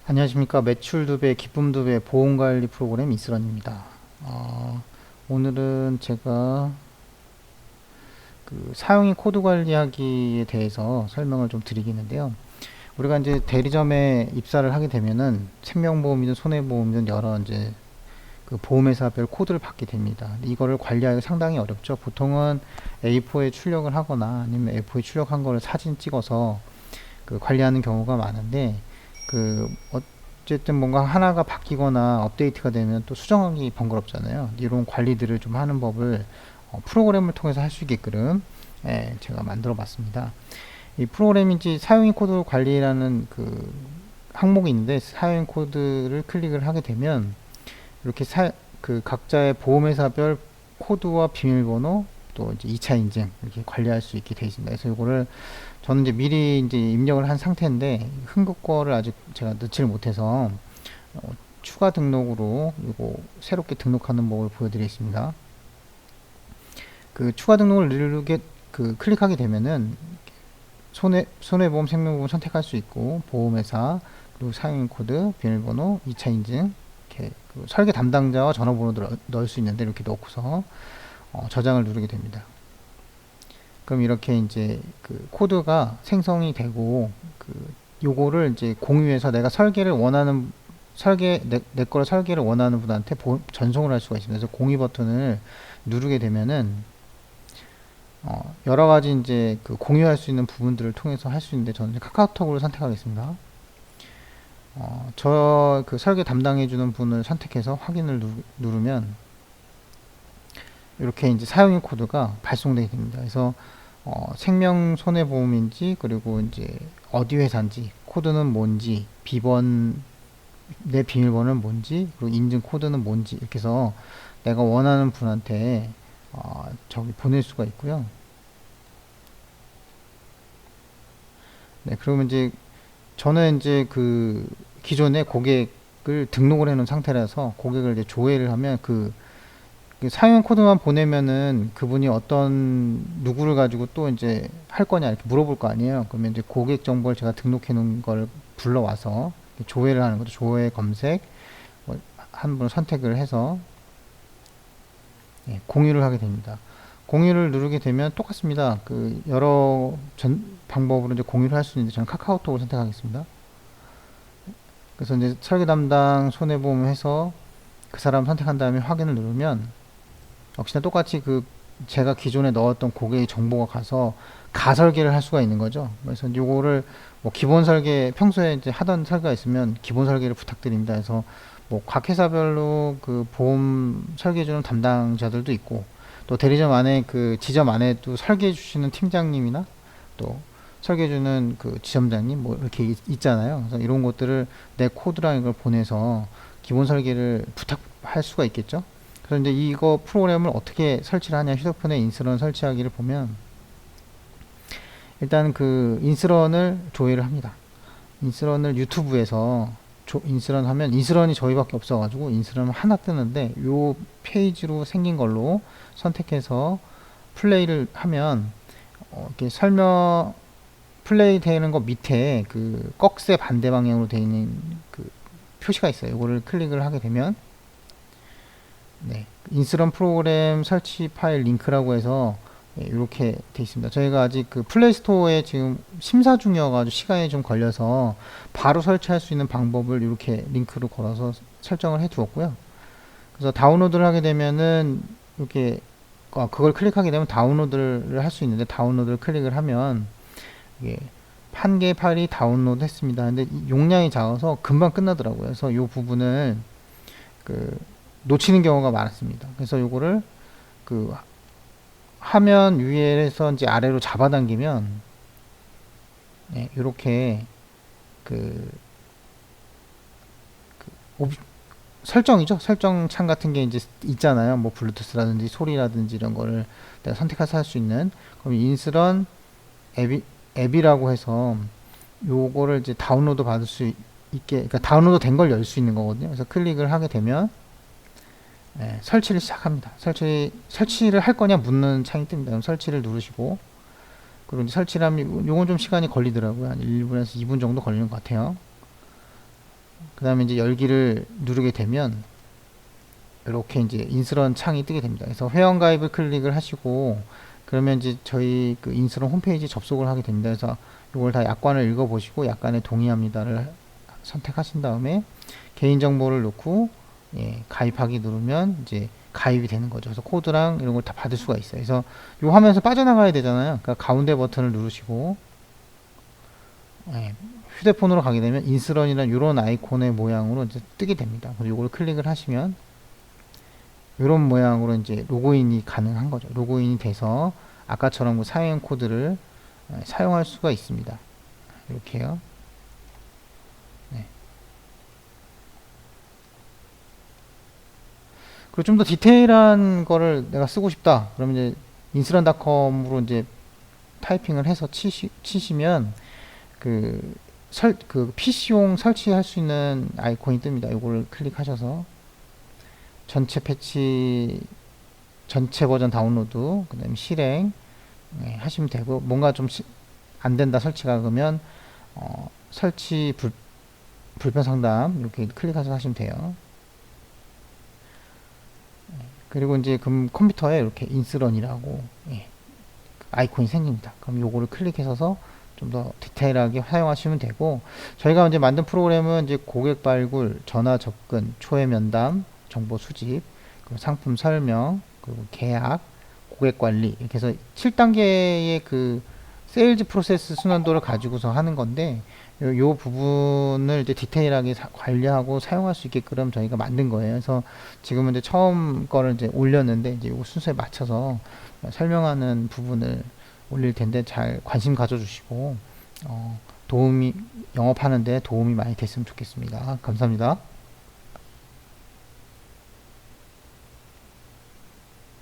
안녕하십니까. 매출 2배, 기쁨 2배 보험관리 프로그램 이스런입니다. 오늘은 제가 사용인 코드 관리하기에 대해서 설명을 좀 드리겠는데요. 우리가 이제 대리점에 입사를 하게 되면은 생명보험이든 손해보험이든 여러 이제 그 보험회사별 코드를 받게 됩니다. 이거를 관리하기 상당히 어렵죠. 보통은 A4에 출력을 하거나 아니면 A4에 출력한 거를 사진 찍어서 관리하는 경우가 많은데 어쨌든 뭔가 하나가 바뀌거나 업데이트가 되면 또 수정하기 번거롭잖아요. 이런 관리들을 좀 하는 법을 프로그램을 통해서 할 수 있게끔 제가 만들어 봤습니다. 이 프로그램인지 사용인 코드 관리라는 항목이 있는데, 사용인 코드를 클릭을 하게 되면 이렇게 각자의 보험회사별 코드와 비밀번호, 또 이제 2차 인증 이렇게 관리할 수 있게 되어 있습니다. 그래서 이거를 저는 이제 미리 이제 입력을 한 상태인데, 흥급 거를 아직 제가 넣지를 못해서 추가 등록으로 이거 새롭게 등록하는 법을 보여드리겠습니다. 추가 등록을 누르게 클릭하게 되면은 손해보험, 생명보험 선택할 수 있고, 보험회사, 그리고 사용인 코드, 비밀번호, 2차 인증, 이렇게 설계 담당자와 전화번호를 넣을 수 있는데, 이렇게 넣고서 저장을 누르게 됩니다. 그럼 이렇게 이제 코드가 생성이 되고, 요거를 이제 공유해서 내가 내 거를 설계를 원하는 분한테 전송을 할 수가 있습니다. 그래서 공유 버튼을 누르게 되면은 여러 가지 이제 공유할 수 있는 부분들을 통해서 할 수 있는데, 저는 카카오톡을 선택하겠습니다. 저 설계 담당해 주는 분을 선택해서 확인을 누르면 이렇게 이제 사용인 코드가 발송되게 됩니다. 그래서 생명 손해보험인지, 그리고 이제 어디 회사인지, 코드는 뭔지, 내 비밀번호는 뭔지, 그리고 인증 코드는 뭔지, 이렇게 해서 내가 원하는 분한테 저기 보낼 수가 있고요. 네, 그러면 이제 저는 이제 기존에 고객을 등록을 해 놓은 상태라서, 고객을 이제 조회를 하면 사용 코드만 보내면은 그분이 누구를 가지고 또 이제 할 거냐 이렇게 물어볼 거 아니에요. 그러면 이제 고객 정보를 제가 등록해 놓은 걸 불러와서 조회를 하는 거죠. 조회 검색, 한 분을 선택을 해서 공유를 하게 됩니다. 공유를 누르게 되면 똑같습니다. 여러 방법으로 이제 공유를 할 수 있는데, 저는 카카오톡을 선택하겠습니다. 그래서 이제 설계 담당 손해보험 해서 그 사람 선택한 다음에 확인을 누르면, 역시나 똑같이 제가 기존에 넣었던 고객의 정보가 가서 가설계를 할 수가 있는 거죠. 그래서 요거를 기본 설계, 평소에 이제 하던 설계가 있으면 기본 설계를 부탁드립니다. 그래서 각 회사별로 보험 설계해주는 담당자들도 있고, 또 대리점 안에 지점 안에 또 설계해 주시는 팀장님이나 또 설계해주는 지점장님 이렇게 있잖아요. 그래서 이런 것들을 내 코드랑 이걸 보내서 기본 설계를 부탁할 수가 있겠죠. 그래서 이제 이거 프로그램을 어떻게 설치를 하냐, 휴대폰에 인스런 설치하기를 보면, 일단 인스런을 조회를 합니다. 인스런을 유튜브에서 인스런 하면, 인스런이 저희밖에 없어가지고 인스런 하나 뜨는데, 요 페이지로 생긴 걸로 선택해서 플레이를 하면 이렇게 플레이 되는 거 밑에 꺽쇠 반대 방향으로 되어 있는 표시가 있어요. 이거를 클릭을 하게 되면 인스런 프로그램 설치 파일 링크라고 해서 이렇게 돼 있습니다. 저희가 아직 플레이 스토어에 지금 심사 중이어가지고 시간이 좀 걸려서 바로 설치할 수 있는 방법을 이렇게 링크로 걸어서 설정을 해 두었고요. 그래서 다운로드를 하게 되면은 이렇게 그걸 클릭하게 되면 다운로드를 할 수 있는데, 다운로드를 클릭을 하면 이게 한 개의 파일이 다운로드 했습니다. 근데 용량이 작아서 금방 끝나더라고요. 그래서 이 부분을 놓치는 경우가 많았습니다. 그래서 요거를 화면 위에서 이제 아래로 잡아당기면 이렇게 설정이죠. 설정 창 같은 게 이제 있잖아요. 블루투스라든지 소리라든지 이런 거를 내가 선택해서 할 수 있는. 그럼 인스런 앱이라고 해서 요거를 이제 다운로드 받을 수 있게, 그러니까 다운로드 된 걸 열 수 있는 거거든요. 그래서 클릭을 하게 되면 설치를 시작합니다. 설치를 할 거냐 묻는 창이 뜹니다. 그럼 설치를 누르시고, 그리고 이제 설치를 하면 요건 좀 시간이 걸리더라고요. 한 1분에서 2분 정도 걸리는 것 같아요. 그 다음에 이제 열기를 누르게 되면 이렇게 이제 인스런 창이 뜨게 됩니다. 그래서 회원가입을 클릭을 하시고 그러면 이제 저희 그 인스런 홈페이지 접속을 하게 됩니다. 그래서 이걸 다 약관을 읽어보시고 약관에 동의합니다를 선택하신 다음에 개인정보를 넣고 예, 가입하기 누르면 이제 가입이 되는 거죠. 그래서 코드랑 이런 걸 다 받을 수가 있어요. 그래서 이 화면에서 빠져나가야 되잖아요. 그러니까 가운데 버튼을 누르시고 예, 휴대폰으로 가게 되면 인스런이라는 이런 아이콘의 모양으로 이제 뜨게 됩니다. 그리고 이걸 클릭을 하시면 이런 모양으로 이제 로그인이 가능한 거죠. 로그인이 돼서 아까처럼 그 사용 코드를 사용할 수가 있습니다. 이렇게요. 네. 그리고 좀 더 디테일한 거를 내가 쓰고 싶다. 그러면 이제 인스런닷컴으로 이제 타이핑을 해서 치시면 그 PC용 설치할 수 있는 아이콘이 뜹니다. 이걸 클릭하셔서 전체 패치, 전체 버전 다운로드, 그 다음에 실행 하시면 되고, 뭔가 좀 안 된다 설치가 그러면 설치 불편 상담 이렇게 클릭해서 하시면 돼요. 그리고 이제 컴퓨터에 이렇게 인스런이라고 아이콘이 생깁니다. 그럼 요거를 클릭해서 좀 더 디테일하게 사용하시면 되고, 저희가 이제 만든 프로그램은 이제 고객 발굴, 전화 접근, 초회 면담, 정보 수집, 그리고 상품 설명, 그리고 계약, 고객 관리 이렇게 해서 7단계의 그 세일즈 프로세스 순환도를 가지고서 하는 건데, 요 부분을 이제 디테일하게 관리하고 사용할 수 있게끔 저희가 만든 거예요. 그래서 지금은 이제 처음 거를 이제 올렸는데, 이제 요 순서에 맞춰서 설명하는 부분을 올릴 텐데 잘 관심 가져주시고 도움이 영업하는데 도움이 많이 됐으면 좋겠습니다. 감사합니다.